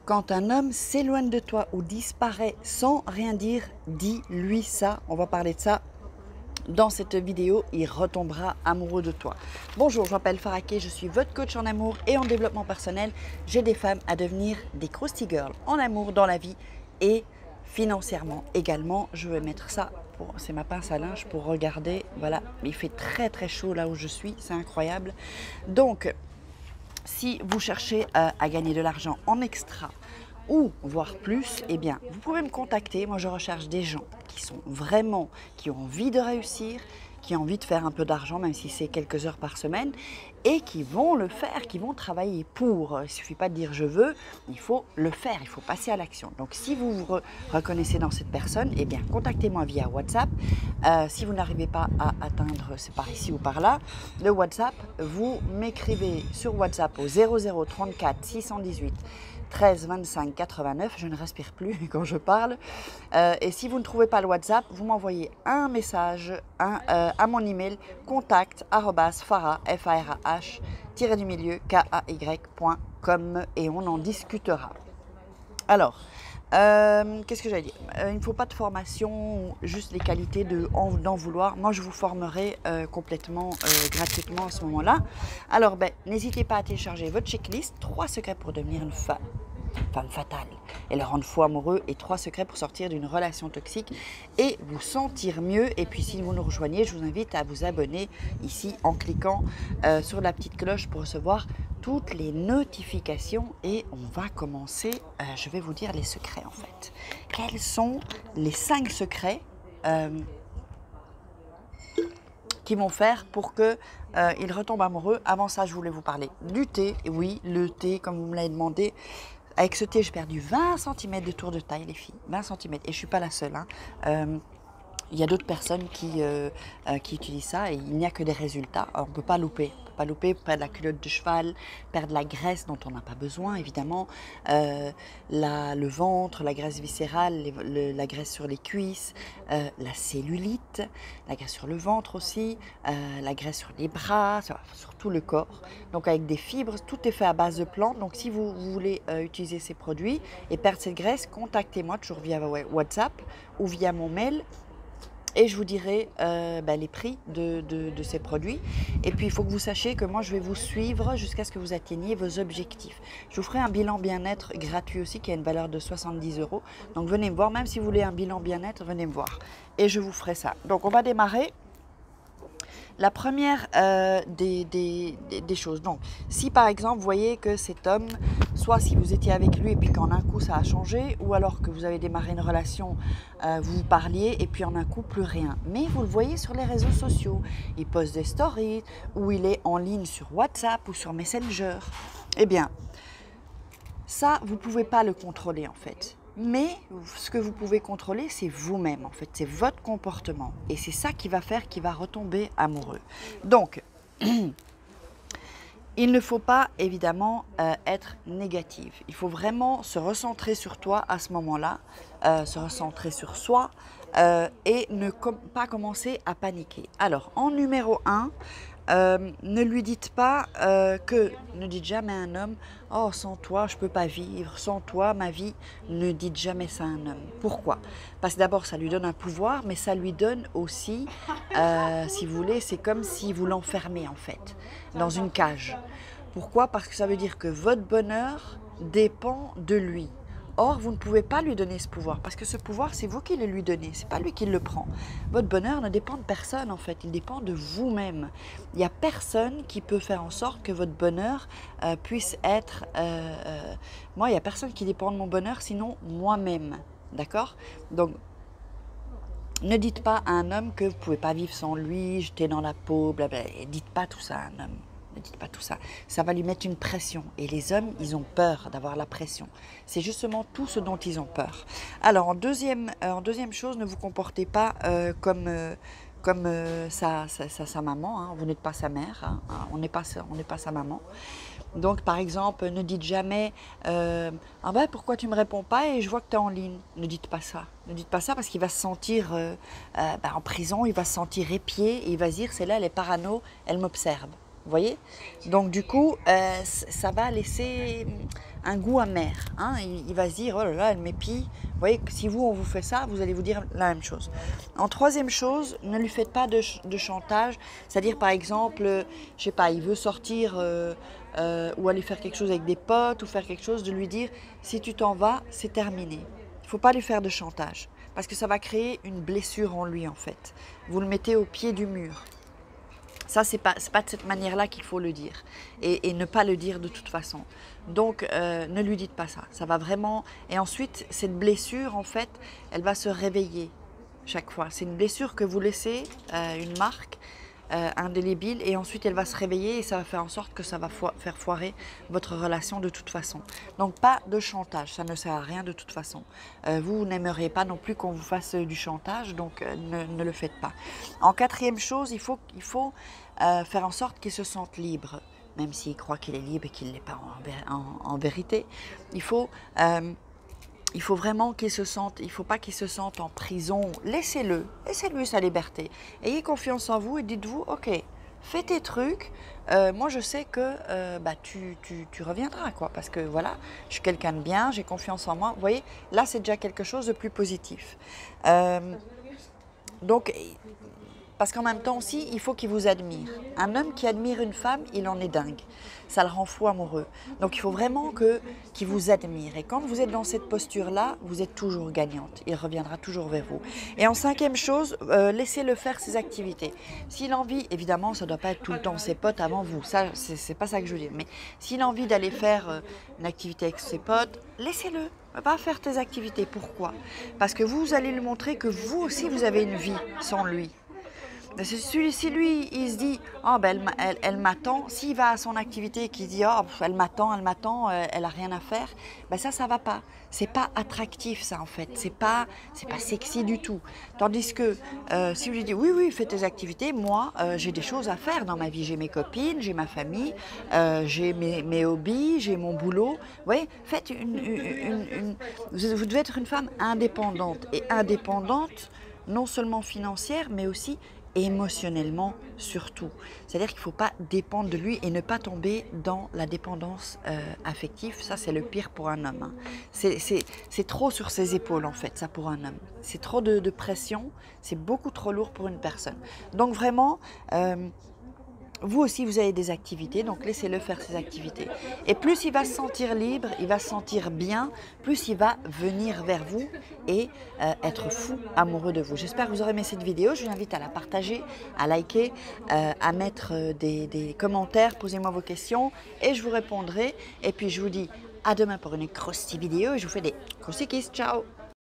Quand un homme s'éloigne de toi ou disparaît sans rien dire, dis-lui ça. On va parler de ça dans cette vidéo. Il retombera amoureux de toi. Bonjour, je m'appelle Faraké, je suis votre coach en amour et en développement personnel. J'aide des femmes à devenir des Krusty Girls en amour, dans la vie et financièrement également. Je vais mettre ça, c'est ma pince à linge pour regarder. Voilà, il fait très très chaud là où je suis, c'est incroyable. Donc, si vous cherchez à gagner de l'argent en extra ou voire plus, eh bien, vous pouvez me contacter. Moi, je recherche des gens qui ont envie de réussir, qui ont envie de faire un peu d'argent, même si c'est quelques heures par semaine, et qui vont le faire, qui vont travailler pour. Il ne suffit pas de dire je veux, il faut le faire, il faut passer à l'action. Donc, si vous vous reconnaissez dans cette personne, eh bien, contactez-moi via WhatsApp. Si vous n'arrivez pas à atteindre, c'est par ici ou par là, le WhatsApp, vous m'écrivez sur WhatsApp au 0034 618 13 25 89, je ne respire plus quand je parle. Et si vous ne trouvez pas le WhatsApp, vous m'envoyez un message à mon email contact@farah, kay.com et on en discutera. Alors, qu'est-ce que j'allais dire? Il ne faut pas de formation, juste les qualités d'en vouloir. Moi, je vous formerai complètement gratuitement à ce moment-là. Alors, n'hésitez pas à télécharger votre checklist, 3 secrets pour devenir une femme fatale et le rendre fou amoureux, et 3 secrets pour sortir d'une relation toxique et vous sentir mieux. Et puis si vous nous rejoignez, je vous invite à vous abonner ici en cliquant sur la petite cloche pour recevoir toutes les notifications. Et on va commencer, je vais vous dire les secrets en fait. Quels sont les 5 secrets qui vont faire pour qu'il retombe amoureux? Avant ça, je voulais vous parler du thé. Oui, le thé, comme vous me l'avez demandé. Avec ce thé, j'ai perdu 20 cm de tour de taille, les filles. 20 cm. Et je ne suis pas la seule. Il y a d'autres personnes qui utilisent ça et il n'y a que des résultats. Alors, on ne peut pas louper. On ne peut pas louper, perdre la culotte de cheval, perdre la graisse dont on n'a pas besoin, évidemment. Le ventre, la graisse viscérale, la graisse sur les cuisses, la cellulite, la graisse sur le ventre aussi, la graisse sur les bras, sur tout le corps. Donc avec des fibres, tout est fait à base de plantes. Donc si vous voulez utiliser ces produits et perdre cette graisse, contactez-moi toujours via WhatsApp ou via mon mail. Et je vous dirai les prix de ces produits. Et puis, il faut que vous sachiez que moi, je vais vous suivre jusqu'à ce que vous atteigniez vos objectifs. Je vous ferai un bilan bien-être gratuit aussi qui a une valeur de 70 €. Donc, venez me voir. Même si vous voulez un bilan bien-être, venez me voir. Et je vous ferai ça. Donc, on va démarrer. La première des choses. Donc, si par exemple, vous voyez que cet homme, soit si vous étiez avec lui et puis qu'en un coup ça a changé, ou alors que vous avez démarré une relation, vous vous parliez et puis en un coup plus rien. Mais vous le voyez sur les réseaux sociaux, il poste des stories, ou il est en ligne sur WhatsApp ou sur Messenger. Eh bien, ça, vous ne pouvez pas le contrôler en fait. Mais ce que vous pouvez contrôler, c'est vous-même en fait, c'est votre comportement. Et c'est ça qui va faire qu'il va retomber amoureux. Donc, il ne faut pas évidemment être négatif. Il faut vraiment se recentrer sur toi à ce moment-là, se recentrer sur soi et ne pas commencer à paniquer. Alors, en numéro 1, ne lui dites pas ne dites jamais à un homme « Oh, sans toi, je ne peux pas vivre, sans toi, ma vie », ne dites jamais ça à un homme. Pourquoi? Parce que d'abord, ça lui donne un pouvoir, mais ça lui donne aussi, si vous voulez, c'est comme si vous l'enfermez en fait, dans une cage. Pourquoi? Parce que ça veut dire que votre bonheur dépend de lui. Or, vous ne pouvez pas lui donner ce pouvoir, parce que ce pouvoir, c'est vous qui le lui donnez, c'est pas lui qui le prend. Votre bonheur ne dépend de personne, en fait, il dépend de vous-même. Il n'y a personne qui peut faire en sorte que votre bonheur puisse être... moi, il n'y a personne qui dépend de mon bonheur, sinon moi-même, d'accord? Donc, ne dites pas à un homme que vous ne pouvez pas vivre sans lui, jeter dans la peau, blablabla. Dites pas tout ça à un homme. Ne dites pas tout ça. Ça va lui mettre une pression. Et les hommes, ils ont peur d'avoir la pression. C'est justement tout ce dont ils ont peur. Alors, en deuxième chose, ne vous comportez pas comme sa maman. Hein. Vous n'êtes pas sa mère. Hein. On n'est pas sa maman. Donc, par exemple, ne dites jamais ah ben, pourquoi tu ne me réponds pas et je vois que tu es en ligne. Ne dites pas ça. Ne dites pas ça parce qu'il va se sentir en prison, il va se sentir épié et il va se dire c'est là, elle est parano, elle m'observe. Vous voyez? Donc du coup, ça va laisser un goût amer. Hein. Il va se dire, oh là là, elle m'épie. Vous voyez, que si vous, on vous fait ça, vous allez vous dire la même chose. En troisième chose, ne lui faites pas de chantage. C'est-à-dire, par exemple, je sais pas, il veut sortir ou aller faire quelque chose avec des potes ou faire quelque chose, de lui dire, si tu t'en vas, c'est terminé. Il ne faut pas lui faire de chantage parce que ça va créer une blessure en lui, en fait. Vous le mettez au pied du mur. Ça, c'est pas de cette manière-là qu'il faut le dire et ne pas le dire de toute façon. Donc, ne lui dites pas ça. Ça va vraiment... Et ensuite, cette blessure, en fait, elle va se réveiller chaque fois. C'est une blessure que vous laissez, une marque indélébile, et ensuite elle va se réveiller et ça va faire en sorte que ça va faire foirer votre relation de toute façon. Donc pas de chantage, ça ne sert à rien de toute façon. Vous n'aimeriez pas non plus qu'on vous fasse du chantage, donc ne le faites pas. En quatrième chose, il faut faire en sorte qu'il se sente libre, même s'il croit qu'il est libre et qu'il ne l'est pas en vérité. Il faut vraiment qu'il se sente, il ne faut pas qu'il se sente en prison. Laissez-lui sa liberté. Ayez confiance en vous et dites-vous, ok, fais tes trucs. Moi, je sais que tu reviendras, quoi, parce que voilà, je suis quelqu'un de bien, j'ai confiance en moi. Vous voyez, là, c'est déjà quelque chose de plus positif. Donc, parce qu'en même temps aussi, il faut qu'il vous admire. Un homme qui admire une femme, il en est dingue. Ça le rend fou amoureux. Donc il faut vraiment qu'il vous admire. Et quand vous êtes dans cette posture-là, vous êtes toujours gagnante. Il reviendra toujours vers vous. Et en cinquième chose, laissez-le faire ses activités. S'il a envie, évidemment, ça ne doit pas être tout le temps ses potes avant vous. Ça, c'est pas ça que je veux dire. Mais s'il a envie d'aller faire une activité avec ses potes, laissez-le. Va faire tes activités. Pourquoi? Parce que vous allez lui montrer que vous aussi, vous avez une vie sans lui. Si lui, il se dit, oh, ben, elle m'attend, s'il va à son activité et qu'il dit, oh, elle m'attend, elle a rien à faire, ben ça va pas. C'est pas attractif, ça, en fait. C'est pas sexy du tout. Tandis que si vous lui dites, oui, fais tes activités, moi, j'ai des choses à faire dans ma vie. J'ai mes copines, j'ai ma famille, j'ai mes hobbies, j'ai mon boulot. Vous voyez, faites vous devez être une femme indépendante. Et indépendante, non seulement financière, mais aussi émotionnellement surtout. C'est-à-dire qu'il ne faut pas dépendre de lui et ne pas tomber dans la dépendance affective. Ça, c'est le pire pour un homme. Hein. C'est trop sur ses épaules, en fait, ça, pour un homme. C'est trop de pression, c'est beaucoup trop lourd pour une personne. Donc vraiment... vous aussi, vous avez des activités, donc laissez-le faire ses activités. Et plus il va se sentir libre, il va se sentir bien, plus il va venir vers vous et être fou amoureux de vous. J'espère que vous aurez aimé cette vidéo. Je vous invite à la partager, à liker, à mettre des commentaires. Posez-moi vos questions et je vous répondrai. Et puis, je vous dis à demain pour une croustille vidéo et je vous fais des croustilles kiss. Ciao!